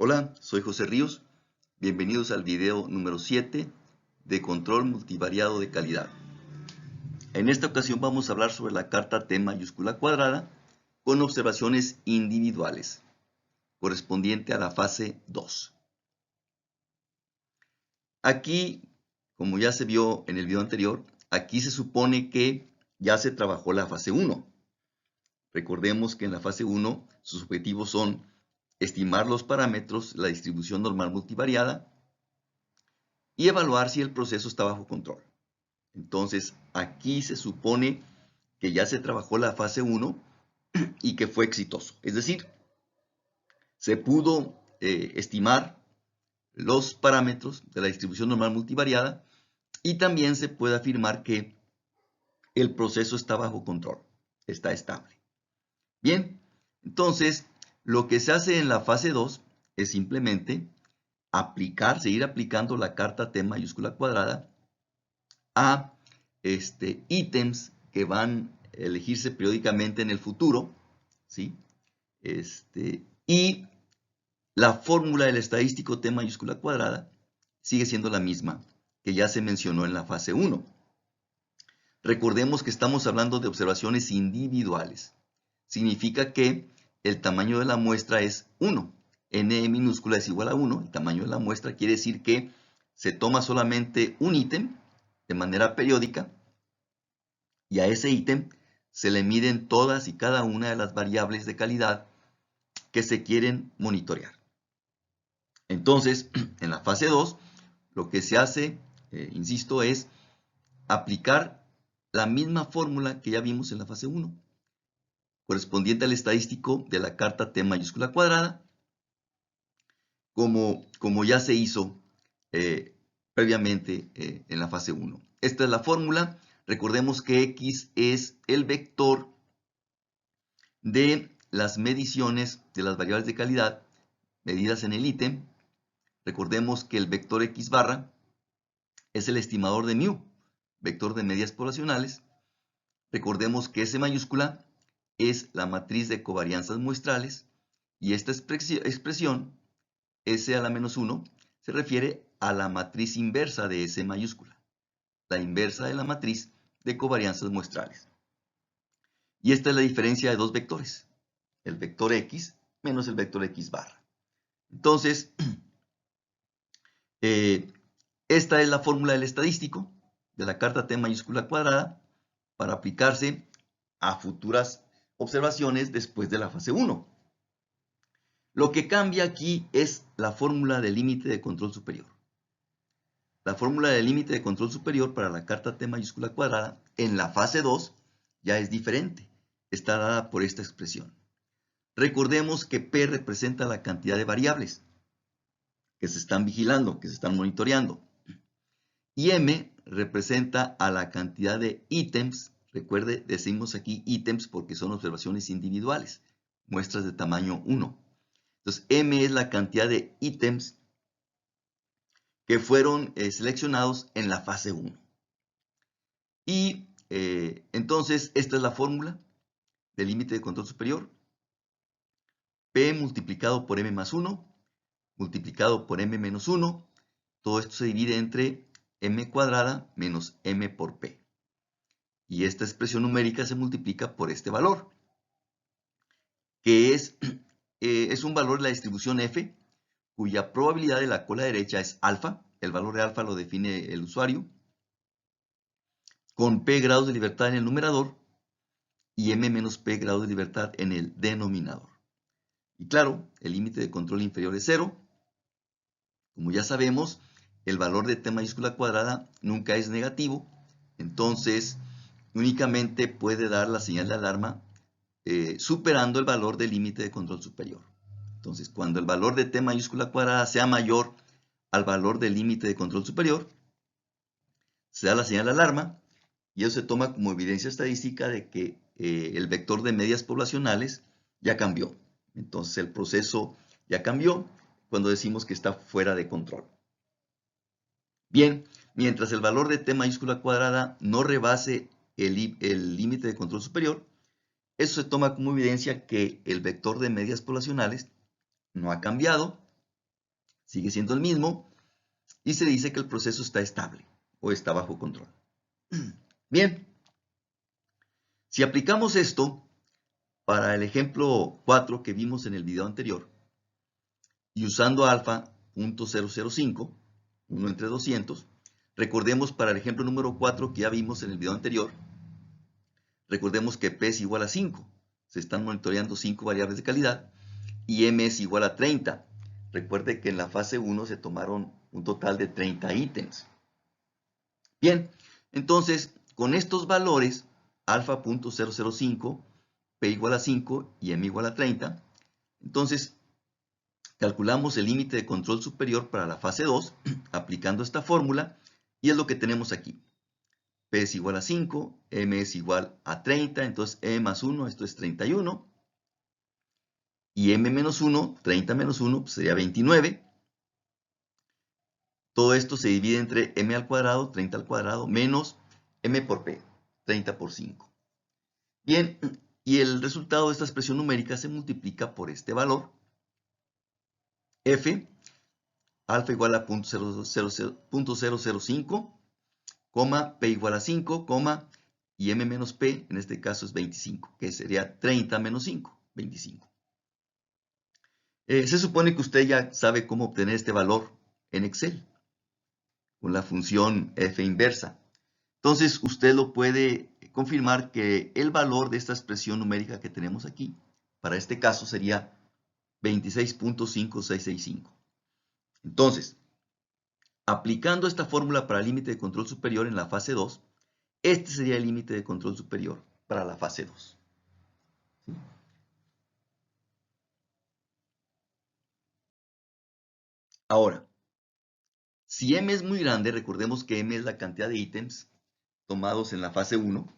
Hola, soy José Ríos. Bienvenidos al video número 7 de control multivariado de calidad. En esta ocasión vamos a hablar sobre la carta T mayúscula cuadrada con observaciones individuales, correspondiente a la fase 2. Aquí, como ya se vio en el video anterior, aquí se supone que ya se trabajó la fase 1. Recordemos que en la fase 1 sus objetivos son estimar los parámetros, la distribución normal multivariada y evaluar si el proceso está bajo control. Entonces, aquí se supone que ya se trabajó la fase 1 y que fue exitoso. Es decir, se pudo estimar los parámetros de la distribución normal multivariada y también se puede afirmar que el proceso está bajo control, está estable. Bien, entonces, lo que se hace en la fase 2 es simplemente seguir aplicando la carta T mayúscula cuadrada a ítems que van a elegirse periódicamente en el futuro, ¿sí? Y la fórmula del estadístico T mayúscula cuadrada sigue siendo la misma que ya se mencionó en la fase 1. Recordemos que estamos hablando de observaciones individuales. Significa que el tamaño de la muestra es 1. N minúscula es igual a 1. El tamaño de la muestra quiere decir que se toma solamente un ítem de manera periódica y a ese ítem se le miden todas y cada una de las variables de calidad que se quieren monitorear. Entonces, en la fase 2, lo que se hace, insisto, es aplicar la misma fórmula que ya vimos en la fase 1, correspondiente al estadístico de la carta T mayúscula cuadrada, como ya se hizo previamente en la fase 1. Esta es la fórmula. Recordemos que X es el vector de las mediciones de las variables de calidad medidas en el ítem. Recordemos que el vector X barra es el estimador de mu, vector de medidas poblacionales. Recordemos que S mayúscula es la matriz de covarianzas muestrales y esta expresión S a la menos 1 se refiere a la matriz inversa de S mayúscula, la inversa de la matriz de covarianzas muestrales. Y esta es la diferencia de dos vectores, el vector X menos el vector X barra. Entonces, esta es la fórmula del estadístico de la carta T mayúscula cuadrada para aplicarse a futuras observaciones después de la fase 1. Lo que cambia aquí es la fórmula del límite de control superior. La fórmula del límite de control superior para la carta T mayúscula cuadrada en la fase 2 ya es diferente. Está dada por esta expresión. Recordemos que P representa la cantidad de variables que se están vigilando, que se están monitoreando. Y M representa a la cantidad de ítems. Recuerde, decimos aquí ítems porque son observaciones individuales, muestras de tamaño 1. Entonces, M es la cantidad de ítems que fueron seleccionados en la fase 1. Y entonces, esta es la fórmula del límite de control superior. P multiplicado por M más 1, multiplicado por M menos 1. Todo esto se divide entre M cuadrada menos M por P. Y esta expresión numérica se multiplica por este valor, que es un valor de la distribución F, cuya probabilidad de la cola derecha es alfa. El valor de alfa lo define el usuario, con P grados de libertad en el numerador y M menos P grados de libertad en el denominador. Y claro, el límite de control inferior es 0. Como ya sabemos, el valor de T mayúscula cuadrada nunca es negativo, entonces únicamente puede dar la señal de alarma superando el valor del límite de control superior. Entonces, cuando el valor de T mayúscula cuadrada sea mayor al valor del límite de control superior, se da la señal de alarma y eso se toma como evidencia estadística de que el vector de medias poblacionales ya cambió. Entonces, el proceso ya cambió cuando decimos que está fuera de control. Bien, mientras el valor de T mayúscula cuadrada no rebase el límite de control superior, eso se toma como evidencia que el vector de medias poblacionales no ha cambiado sigue siendo el mismo y se dice que el proceso está estable o está bajo control. Bien, si aplicamos esto para el ejemplo 4 que vimos en el video anterior y usando alfa .005, 1 entre 200, recordemos para el ejemplo número 4 que ya vimos en el video anterior, recordemos que P es igual a 5, se están monitoreando 5 variables de calidad y M es igual a 30. Recuerde que en la fase 1 se tomaron un total de 30 ítems. Bien, entonces con estos valores, alfa .005, P igual a 5 y M igual a 30, entonces calculamos el límite de control superior para la fase 2 aplicando esta fórmula y es lo que tenemos aquí. P es igual a 5, M es igual a 30, entonces M más 1, esto es 31. Y M menos 1, 30 menos 1, pues sería 29. Todo esto se divide entre M al cuadrado, 30 al cuadrado, menos M por P, 30 por 5. Bien, y el resultado de esta expresión numérica se multiplica por este valor. F, alfa igual a .005, P igual a 5, y M menos P, en este caso es 25, que sería 30 menos 5, 25. Se supone que usted ya sabe cómo obtener este valor en Excel, con la función F inversa. Entonces, usted lo puede confirmar que el valor de esta expresión numérica que tenemos aquí, para este caso sería 26.5665. Entonces, aplicando esta fórmula para el límite de control superior en la fase 2, este sería el límite de control superior para la fase 2. ¿Sí? Ahora, si M es muy grande, recordemos que M es la cantidad de ítems tomados en la fase 1.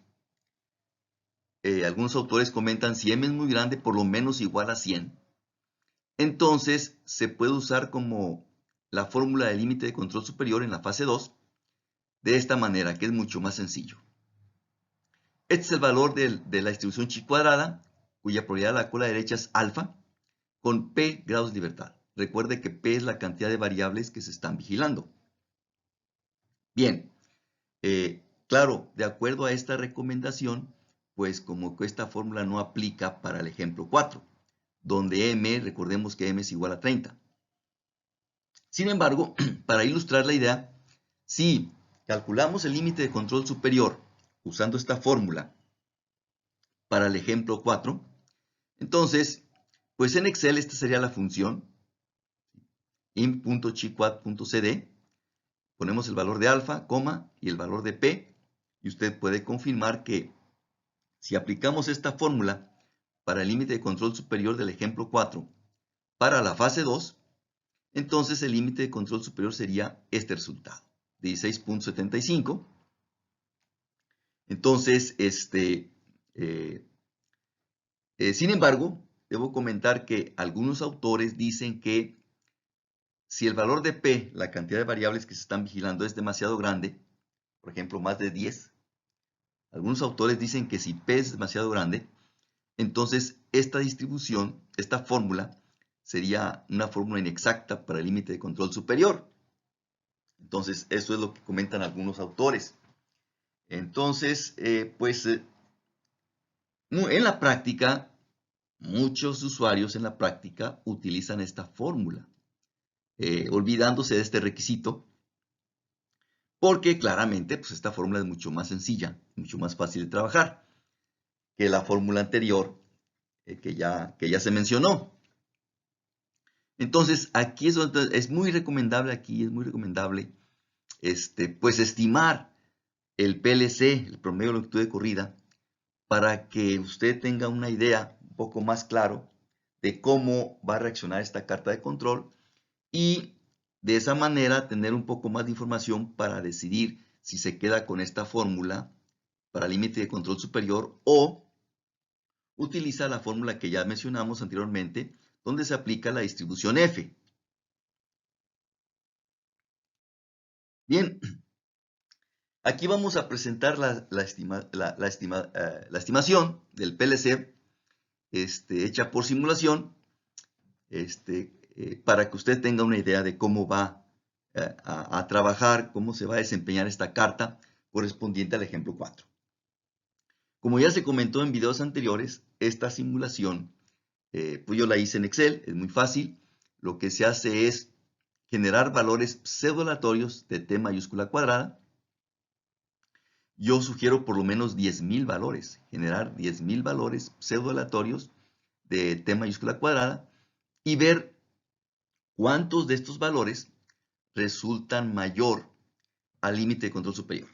Algunos autores comentan si M es muy grande, por lo menos igual a 100. Entonces, se puede usar como la fórmula de límite de control superior en la fase 2 de esta manera, que es mucho más sencillo. Este es el valor de la distribución chi cuadrada, cuya probabilidad de la cola derecha es alfa, con P grados de libertad. Recuerde que P es la cantidad de variables que se están vigilando. Bien, claro, de acuerdo a esta recomendación, pues como que esta fórmula no aplica para el ejemplo 4, donde M, recordemos que M es igual a 30. Sin embargo, para ilustrar la idea, si calculamos el límite de control superior usando esta fórmula para el ejemplo 4, entonces, pues en Excel esta sería la función int.chiquad.cd, ponemos el valor de alfa, y el valor de P, y usted puede confirmar que si aplicamos esta fórmula para el límite de control superior del ejemplo 4 para la fase 2, entonces el límite de control superior sería este resultado, 16.75. Entonces, sin embargo, debo comentar que algunos autores dicen que si el valor de P, la cantidad de variables que se están vigilando, es demasiado grande, por ejemplo, más de 10, algunos autores dicen que si P es demasiado grande, entonces esta distribución, esta fórmula, sería una fórmula inexacta para el límite de control superior. Entonces, eso es lo que comentan algunos autores. Entonces, en la práctica, muchos usuarios en la práctica utilizan esta fórmula, olvidándose de este requisito, porque claramente pues esta fórmula es mucho más sencilla, mucho más fácil de trabajar que la fórmula anterior que ya se mencionó. Entonces, aquí es donde es muy recomendable, pues estimar el PLC, el promedio de longitud de corrida, para que usted tenga una idea un poco más claro de cómo va a reaccionar esta carta de control y de esa manera tener un poco más de información para decidir si se queda con esta fórmula para límite de control superior o utiliza la fórmula que ya mencionamos anteriormente, donde se aplica la distribución F. Bien, aquí vamos a presentar la estimación del PLC hecha por simulación, para que usted tenga una idea de cómo va a trabajar, cómo se va a desempeñar esta carta correspondiente al ejemplo 4. Como ya se comentó en videos anteriores, esta simulación, pues yo la hice en Excel, es muy fácil. Lo que se hace es generar valores pseudo-aleatorios de T mayúscula cuadrada. Yo sugiero por lo menos 10,000 valores, generar 10,000 valores pseudo-aleatorios de T mayúscula cuadrada y ver cuántos de estos valores resultan mayor al límite de control superior.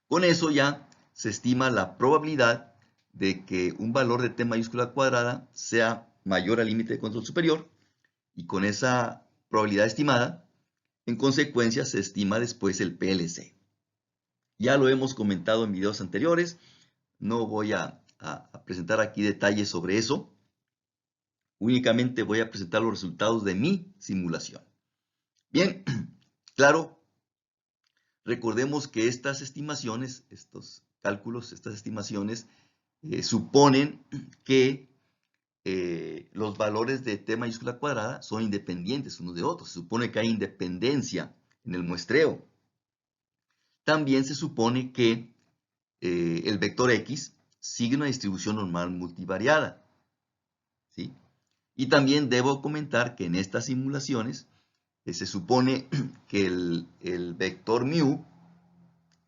Con eso ya se estima la probabilidad de que un valor de T mayúscula cuadrada sea mayor al límite de control superior, y con esa probabilidad estimada, en consecuencia se estima después el PLC. Ya lo hemos comentado en videos anteriores, no voy a presentar aquí detalles sobre eso, únicamente voy a presentar los resultados de mi simulación. Bien, claro, recordemos que estas estimaciones, estos cálculos, estas estimaciones, suponen que los valores de T mayúscula cuadrada son independientes unos de otros. Se supone que hay independencia en el muestreo. También se supone que el vector X sigue una distribución normal multivariada, ¿sí? Y también debo comentar que en estas simulaciones se supone que el vector mu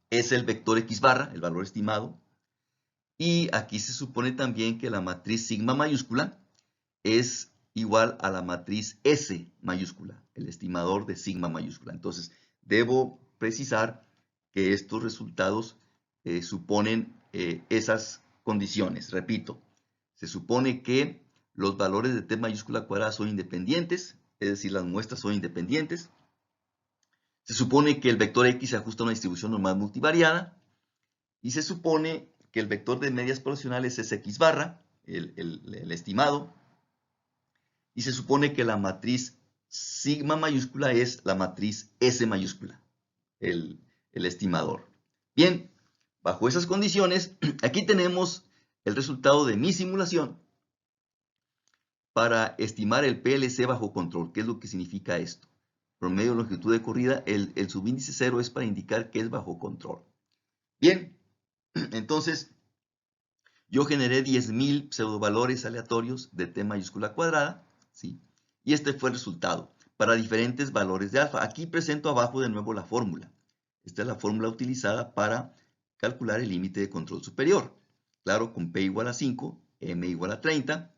es el vector X barra, el valor estimado. Y aquí se supone también que la matriz sigma mayúscula es igual a la matriz S mayúscula, el estimador de sigma mayúscula. Entonces, debo precisar que estos resultados suponen esas condiciones. Repito, se supone que los valores de T mayúscula cuadrada son independientes, es decir, las muestras son independientes. Se supone que el vector X se ajusta a una distribución normal multivariada. Y se supone que el vector de medias poblacionales es X barra, el estimado. Y se supone que la matriz sigma mayúscula es la matriz S mayúscula, el estimador. Bien, bajo esas condiciones, aquí tenemos el resultado de mi simulación para estimar el PLC bajo control. ¿Qué es lo que significa esto? Promedio de longitud de corrida, el subíndice 0 es para indicar que es bajo control. Bien, entonces yo generé 10,000 pseudovalores aleatorios de T mayúscula cuadrada, ¿sí? Y este fue el resultado para diferentes valores de alfa. Aquí presento abajo de nuevo la fórmula. Esta es la fórmula utilizada para calcular el límite de control superior. Claro, con P igual a 5, M igual a 30.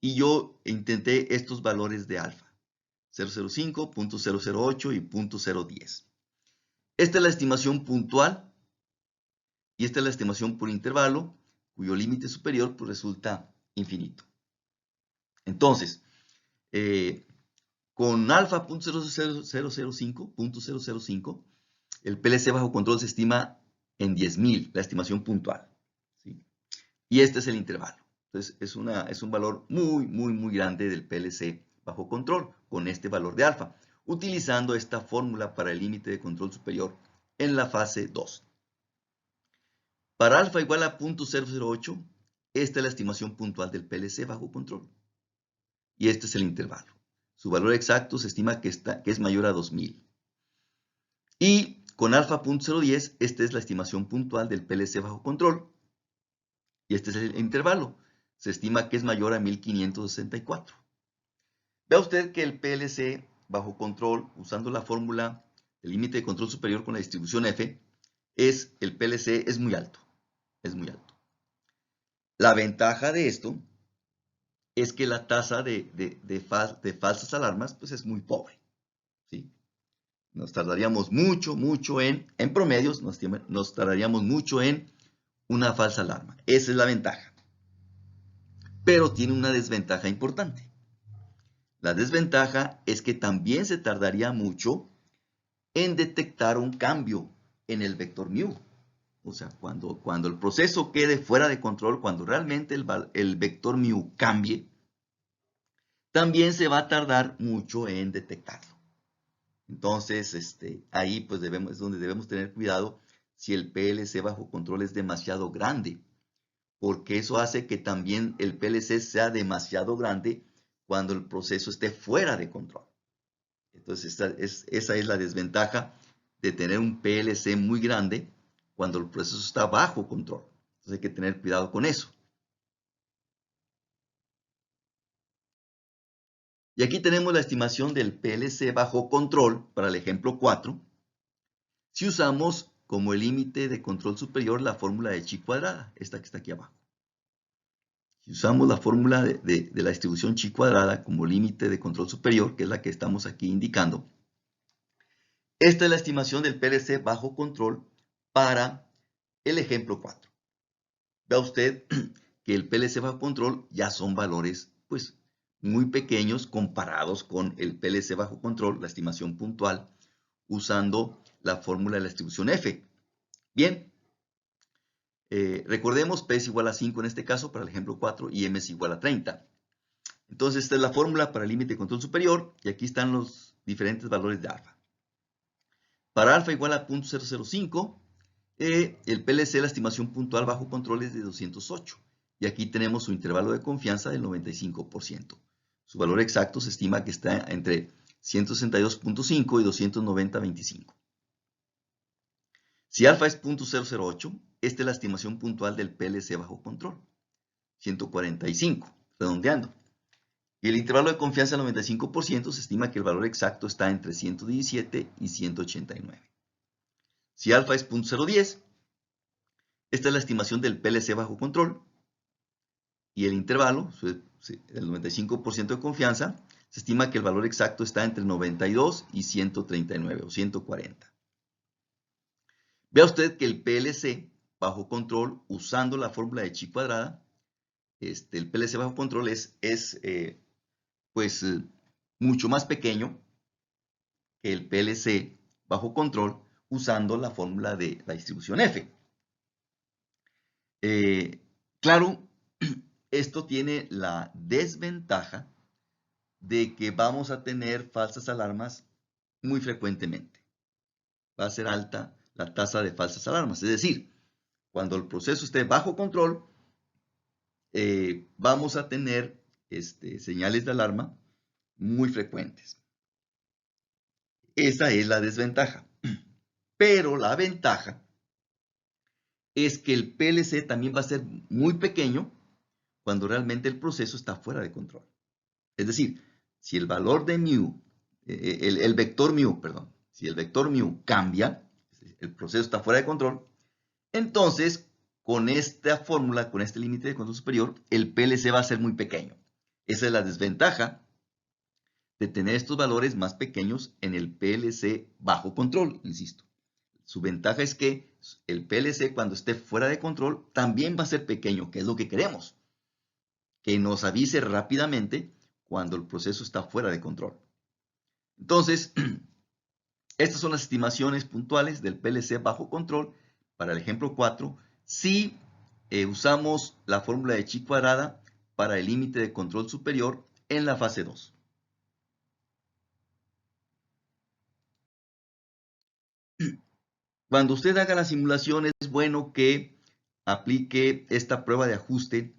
Y yo intenté estos valores de alfa. 0,05, 0,008 y 0,010. Esta es la estimación puntual. Y esta es la estimación por intervalo, cuyo límite superior pues, resulta infinito. Entonces, con alfa 0.005, el PLC bajo control se estima en 10,000, la estimación puntual, ¿sí? Y este es el intervalo. Entonces, es un valor muy, muy, muy grande del PLC bajo control, con este valor de alfa, utilizando esta fórmula para el límite de control superior en la fase 2. Para alfa igual a 0.008, esta es la estimación puntual del PLC bajo control. Y este es el intervalo. Su valor exacto se estima que es mayor a 2000. Y con alfa 0.010, esta es la estimación puntual del PLC bajo control. Y este es el intervalo. Se estima que es mayor a 1564. Vea usted que el PLC bajo control, usando la fórmula del límite de control superior con la distribución F, el PLC es muy alto. Es muy alto. La ventaja de esto es que la tasa de falsas alarmas pues es muy pobre, ¿sí? Nos tardaríamos mucho en promedios, nos tardaríamos mucho en una falsa alarma. Esa es la ventaja. Pero tiene una desventaja importante. La desventaja es que también se tardaría mucho en detectar un cambio en el vector mu. O sea, cuando el proceso quede fuera de control, cuando realmente el vector mu cambie, también se va a tardar mucho en detectarlo. Entonces, ahí pues es donde debemos tener cuidado si el PLC bajo control es demasiado grande, porque eso hace que también el PLC sea demasiado grande cuando el proceso esté fuera de control. Entonces, esa es la desventaja de tener un PLC muy grande cuando el proceso está bajo control. Entonces, hay que tener cuidado con eso. Y aquí tenemos la estimación del PLC bajo control para el ejemplo 4. Si usamos como el límite de control superior la fórmula de chi cuadrada, esta que está aquí abajo. Si usamos la fórmula de la distribución chi cuadrada como límite de control superior, que es la que estamos aquí indicando, esta es la estimación del PLC bajo control para el ejemplo 4. Vea usted que el PLC bajo control ya son valores pues muy pequeños comparados con el PLC bajo control, la estimación puntual, usando la fórmula de la distribución F. Bien, recordemos P es igual a 5 en este caso para el ejemplo 4 y M es igual a 30. Entonces esta es la fórmula para el límite de control superior y aquí están los diferentes valores de alfa. Para alfa igual a 0.005, el PLC, la estimación puntual bajo control es de 208. Y aquí tenemos su intervalo de confianza del 95%. Su valor exacto se estima que está entre 162.5 y 290.25. Si alfa es 0.008, esta es la estimación puntual del PLC bajo control. 145, redondeando. Y el intervalo de confianza del 95% se estima que el valor exacto está entre 117 y 189. Si alfa es 0.010, esta es la estimación del PLC bajo control. Y el intervalo, el 95% de confianza, se estima que el valor exacto está entre 92 y 139 o 140. Vea usted que el PLC bajo control, usando la fórmula de chi cuadrada, el PLC bajo control es mucho más pequeño que el PLC bajo control usando la fórmula de la distribución F. Claro, esto tiene la desventaja de que vamos a tener falsas alarmas muy frecuentemente. Va a ser alta la tasa de falsas alarmas. Es decir, cuando el proceso esté bajo control, vamos a tener señales de alarma muy frecuentes. Esa es la desventaja. Pero la ventaja es que el PLC también va a ser muy pequeño cuando realmente el proceso está fuera de control. Es decir, si el valor de mu, el vector mu, perdón, si el vector mu cambia, el proceso está fuera de control, entonces con esta fórmula, con este límite de control superior, el PLC va a ser muy pequeño. Esa es la desventaja de tener estos valores más pequeños en el PLC bajo control, insisto. Su ventaja es que el PLC cuando esté fuera de control también va a ser pequeño, que es lo que queremos. Que nos avise rápidamente cuando el proceso está fuera de control. Entonces, estas son las estimaciones puntuales del PLC bajo control para el ejemplo 4 si usamos la fórmula de chi cuadrada para el límite de control superior en la fase 2. Cuando usted haga la simulación es bueno que aplique esta prueba de ajuste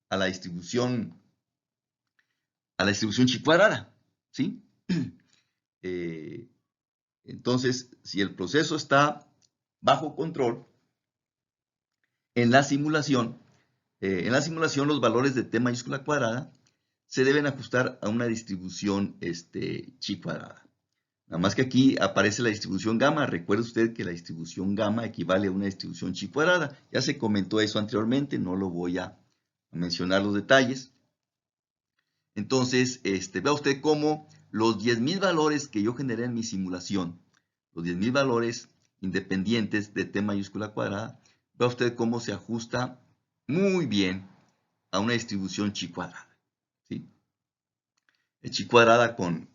a la distribución chi cuadrada, ¿sí? Entonces, si el proceso está bajo control, en la simulación los valores de t mayúscula cuadrada se deben ajustar a una distribución chi cuadrada. Nada más que aquí aparece la distribución gamma. Recuerde usted que la distribución gamma equivale a una distribución chi cuadrada. Ya se comentó eso anteriormente, no lo voy a mencionar los detalles. Entonces, vea usted cómo los 10,000 valores que yo generé en mi simulación, los 10,000 valores independientes de t mayúscula cuadrada, vea usted cómo se ajusta muy bien a una distribución chi cuadrada. ¿Sí? Chi cuadrada con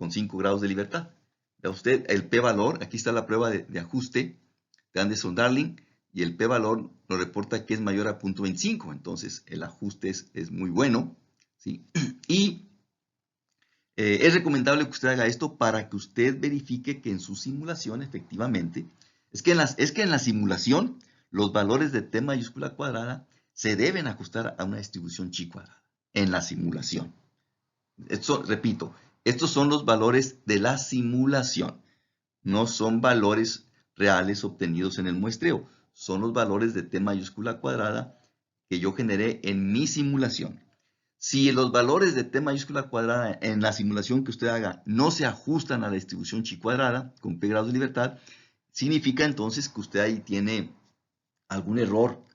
5 grados de libertad. Vea usted el p-valor, aquí está la prueba de ajuste de Anderson-Darling, y el p-valor nos reporta que es mayor a 0.25, entonces el ajuste es muy bueno. ¿Sí? Y es recomendable que usted haga esto para que usted verifique que en su simulación efectivamente, es que en la simulación los valores de t mayúscula cuadrada se deben ajustar a una distribución chi cuadrada, en la simulación. repito, estos son los valores de la simulación. No son valores reales obtenidos en el muestreo. Son los valores de T mayúscula cuadrada que yo generé en mi simulación. Si los valores de T mayúscula cuadrada en la simulación que usted haga no se ajustan a la distribución chi cuadrada con P grados de libertad, significa entonces que usted ahí tiene algún error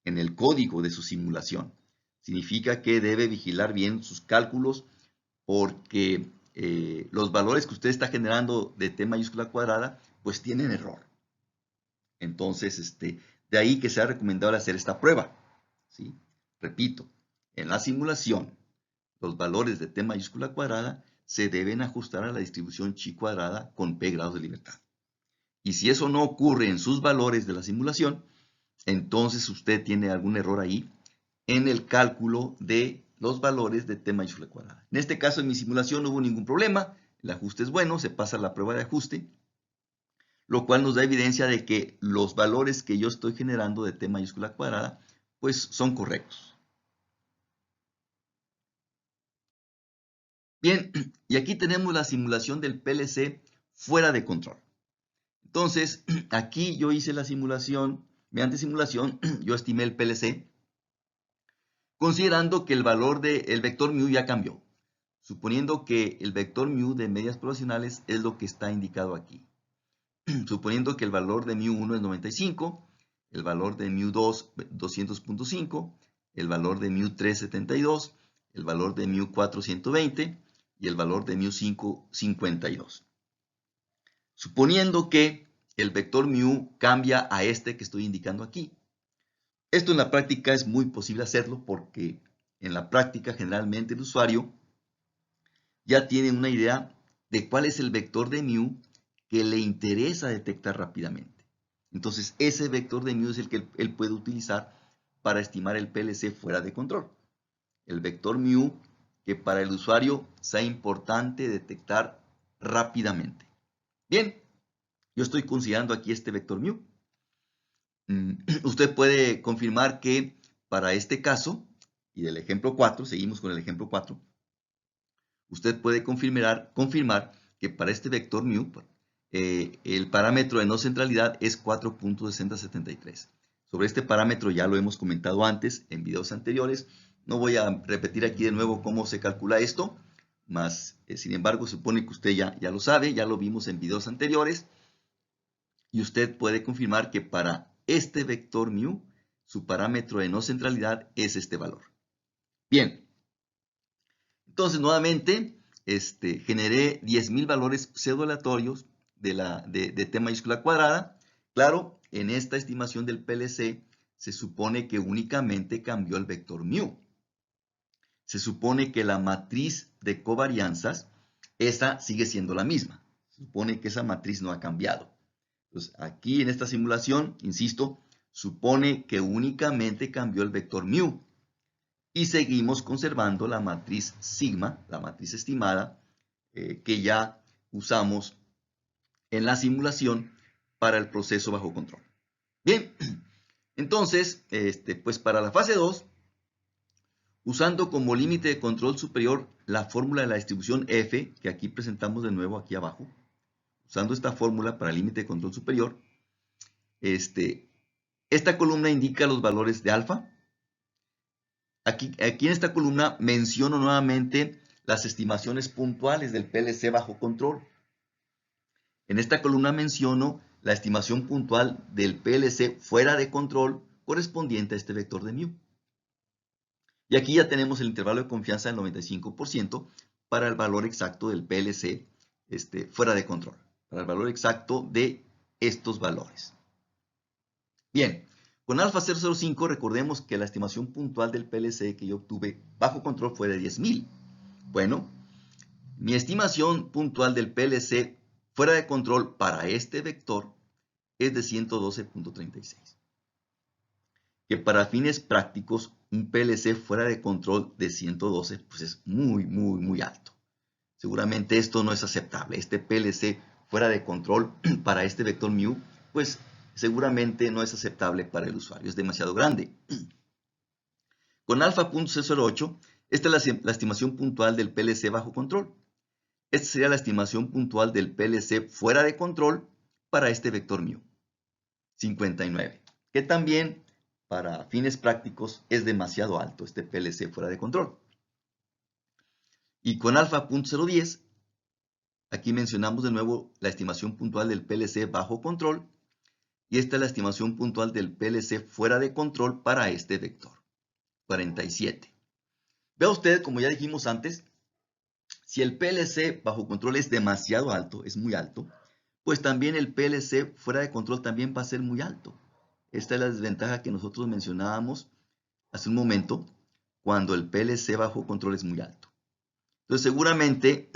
en el código de su simulación. Significa que debe vigilar bien sus cálculos porque los valores que usted está generando de T mayúscula cuadrada pues tienen error. Entonces, de ahí que sea recomendable hacer esta prueba. ¿Sí? Repito, en la simulación, los valores de T mayúscula cuadrada se deben ajustar a la distribución chi cuadrada con P grados de libertad. Y si eso no ocurre en sus valores de la simulación, entonces usted tiene algún error ahí en el cálculo de los valores de T mayúscula cuadrada. En este caso, en mi simulación no hubo ningún problema, el ajuste es bueno, se pasa la prueba de ajuste, lo cual nos da evidencia de que los valores que yo estoy generando de T mayúscula cuadrada, pues son correctos. Bien, y aquí tenemos la simulación del PLC fuera de control. Entonces, aquí yo hice la simulación, mediante simulación, yo estimé el PLC, considerando que el valor del vector mu ya cambió, suponiendo que el vector mu de medias poblacionales es lo que está indicado aquí. Suponiendo que el valor de mu1 es 95, el valor de mu2 200.5, el valor de mu3 72, el valor de mu4 120 y el valor de mu5 52. Suponiendo que el vector mu cambia a este que estoy indicando aquí. Esto en la práctica es muy posible hacerlo porque en la práctica generalmente el usuario ya tiene una idea de cuál es el vector de mu que le interesa detectar rápidamente. Entonces, ese vector de mu es el que él puede utilizar para estimar el PLC fuera de control. El vector mu que para el usuario sea importante detectar rápidamente. Bien, yo estoy considerando aquí este vector mu. Usted puede confirmar que para este caso, y del ejemplo 4, seguimos con el ejemplo 4, usted puede confirmar que para este vector mu, el parámetro de no centralidad es 4.6073. Sobre este parámetro ya lo hemos comentado antes en videos anteriores. No voy a repetir aquí de nuevo cómo se calcula esto, mas sin embargo supone que usted ya lo sabe, ya lo vimos en videos anteriores. Y usted puede confirmar que para este vector mu, su parámetro de no centralidad es este valor. Bien, entonces nuevamente generé 10.000 valores pseudo-aleatorios de T mayúscula cuadrada. Claro, en esta estimación del PLC se supone que únicamente cambió el vector mu. Se supone que la matriz de covarianzas, esa sigue siendo la misma. Se supone que esa matriz no ha cambiado. Entonces, aquí en esta simulación, insisto, supone que únicamente cambió el vector mu. Y seguimos conservando la matriz sigma, la matriz estimada, que ya usamos en la simulación para el proceso bajo control. Bien, entonces, pues para la fase 2, usando como límite de control superior la fórmula de la distribución f, que aquí presentamos de nuevo aquí abajo, usando esta fórmula para el límite de control superior, esta columna indica los valores de alfa. Aquí en esta columna menciono nuevamente las estimaciones puntuales del PLC bajo control. En esta columna menciono la estimación puntual del PLC fuera de control correspondiente a este vector de mu. Y aquí ya tenemos el intervalo de confianza del 95% para el valor exacto del PLC fuera de control, para el valor exacto de estos valores. Bien, con alfa 005 recordemos que la estimación puntual del PLC que yo obtuve bajo control fue de 10.000. Bueno, mi estimación puntual del PLC fuera de control para este vector es de 112.36. Que para fines prácticos, un PLC fuera de control de 112 pues es muy alto. Seguramente esto no es aceptable. Este PLC fuera de control para este vector mu, pues seguramente no es aceptable para el usuario. Es demasiado grande. Con alfa.008 Esta es la estimación puntual del PLC bajo control. Esta sería la estimación puntual del PLC fuera de control para este vector mu, 59, que también para fines prácticos es demasiado alto este PLC fuera de control. Y con alfa 0.010, aquí mencionamos de nuevo la estimación puntual del PLC bajo control, y esta es la estimación puntual del PLC fuera de control para este vector, 47. Vea usted, como ya dijimos antes, si el PLC bajo control es demasiado alto, es muy alto, pues también el PLC fuera de control también va a ser muy alto. Esta es la desventaja que nosotros mencionábamos hace un momento, cuando el PLC bajo control es muy alto. Entonces, seguramente,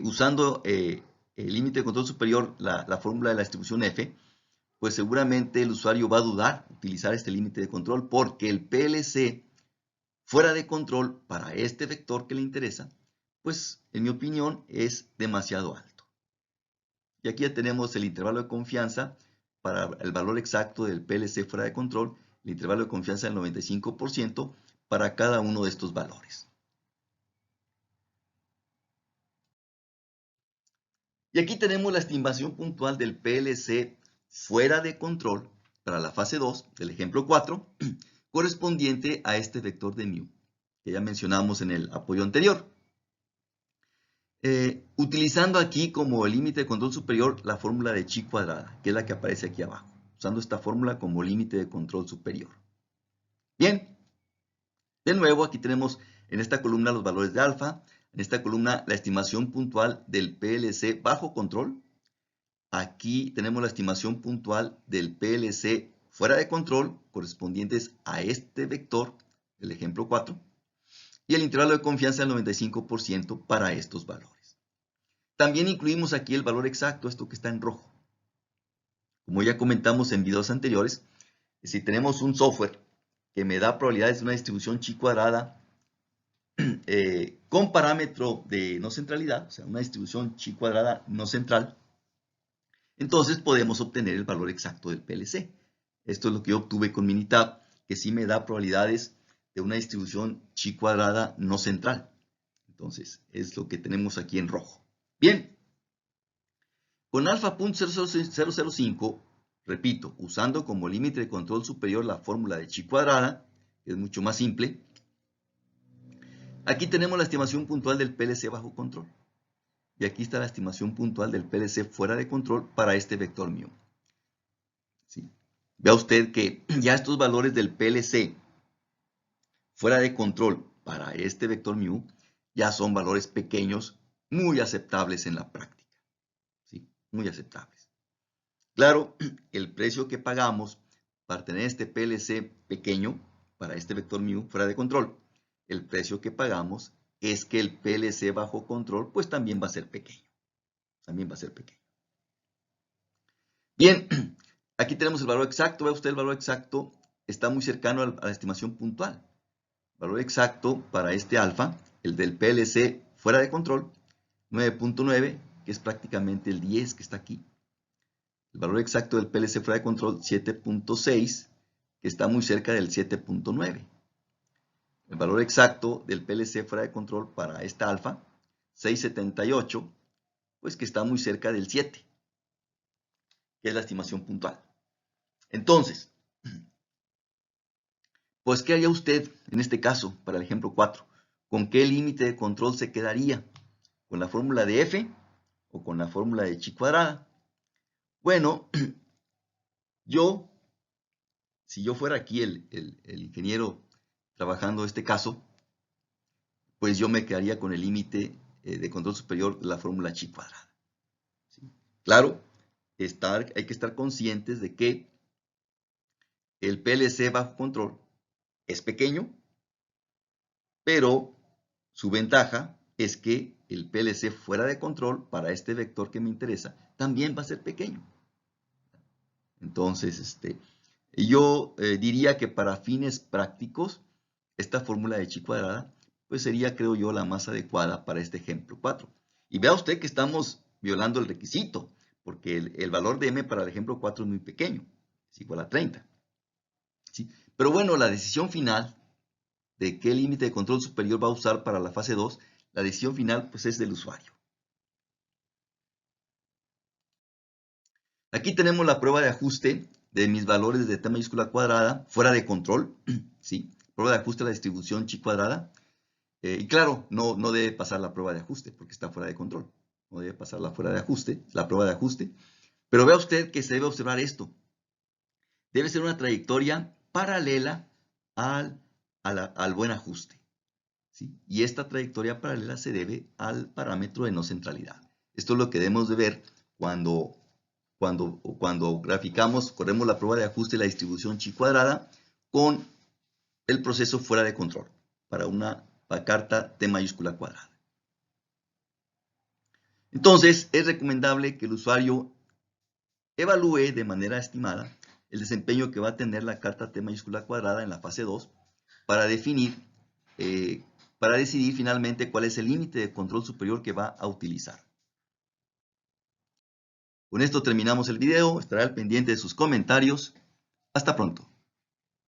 usando el límite de control superior, la fórmula de la distribución F, pues seguramente el usuario va a dudar utilizar este límite de control porque el PLC fuera de control para este vector que le interesa, pues en mi opinión es demasiado alto. Y aquí ya tenemos el intervalo de confianza para el valor exacto del PLC fuera de control, el intervalo de confianza del 95% para cada uno de estos valores. Y aquí tenemos la estimación puntual del PLC fuera de control para la fase 2 del ejemplo 4, correspondiente a este vector de mu, que ya mencionamos en el apoyo anterior. Utilizando aquí como el límite de control superior la fórmula de chi cuadrada, que es la que aparece aquí abajo, usando esta fórmula como límite de control superior. Bien, de nuevo aquí tenemos en esta columna los valores de alfa, en esta columna la estimación puntual del PLC bajo control, aquí tenemos la estimación puntual del PLC fuera de control, correspondientes a este vector, el ejemplo 4, y el intervalo de confianza del 95% para estos valores. También incluimos aquí el valor exacto, esto que está en rojo. Como ya comentamos en videos anteriores, si tenemos un software que me da probabilidades de una distribución chi cuadrada con parámetro de no centralidad, o sea, una distribución chi cuadrada no central, entonces podemos obtener el valor exacto del PLC. Esto es lo que yo obtuve con Minitab, que sí me da probabilidades de una distribución chi cuadrada no central. Entonces, es lo que tenemos aquí en rojo. Bien. Con alfa 0.005, repito, usando como límite de control superior la fórmula de chi cuadrada, que es mucho más simple, aquí tenemos la estimación puntual del PLC bajo control. Y aquí está la estimación puntual del PLC fuera de control para este vector mu. ¿Sí? Vea usted que ya estos valores del PLC fuera de control para este vector mu ya son valores pequeños, muy aceptables en la práctica. ¿Sí? Muy aceptables. Claro, el precio que pagamos para tener este PLC pequeño, para este vector mu fuera de control, el precio que pagamos es que el PLC bajo control pues también va a ser pequeño. También va a ser pequeño. Bien, aquí tenemos el valor exacto. Ve usted el valor exacto está muy cercano a la estimación puntual. Valor exacto para este alfa, el del PLC fuera de control, 9.9, que es prácticamente el 10 que está aquí. El valor exacto del PLC fuera de control, 7.6, que está muy cerca del 7.9. El valor exacto del PLC fuera de control para esta alfa, 6.78, pues que está muy cerca del 7, que es la estimación puntual. Entonces, pues, ¿qué haría usted en este caso para el ejemplo 4? ¿Con qué límite de control se quedaría? ¿Con la fórmula de F o con la fórmula de chi cuadrada? Bueno, si yo fuera aquí el ingeniero trabajando este caso, pues yo me quedaría con el límite de control superior de la fórmula chi cuadrada. ¿Sí? Claro, hay que estar conscientes de que el PLC bajo control es pequeño, pero su ventaja es que el PLC fuera de control para este vector que me interesa también va a ser pequeño. Entonces, yo diría que para fines prácticos, esta fórmula de chi cuadrada pues sería, creo yo, la más adecuada para este ejemplo 4. Y vea usted que estamos violando el requisito, porque el valor de m para el ejemplo 4 es muy pequeño, es igual a 30. ¿Sí? Pero bueno, la decisión final de qué límite de control superior va a usar para la fase 2, la decisión final pues es del usuario. Aquí tenemos la prueba de ajuste de mis valores de T mayúscula cuadrada fuera de control, ¿sí? Prueba de ajuste de la distribución chi cuadrada. Y claro, no debe pasar la prueba de ajuste porque está fuera de control. No debe pasar la prueba de ajuste. Pero vea usted que se debe observar esto. Debe ser una trayectoria paralela al buen ajuste, ¿sí? Y esta trayectoria paralela se debe al parámetro de no centralidad. Esto es lo que debemos de ver cuando graficamos, corremos la prueba de ajuste de la distribución chi cuadrada con el proceso fuera de control para una carta T mayúscula cuadrada. Entonces, es recomendable que el usuario evalúe de manera estimada el desempeño que va a tener la carta T mayúscula cuadrada en la fase 2 para decidir finalmente cuál es el límite de control superior que va a utilizar. Con esto terminamos el video, estaré al pendiente de sus comentarios. Hasta pronto.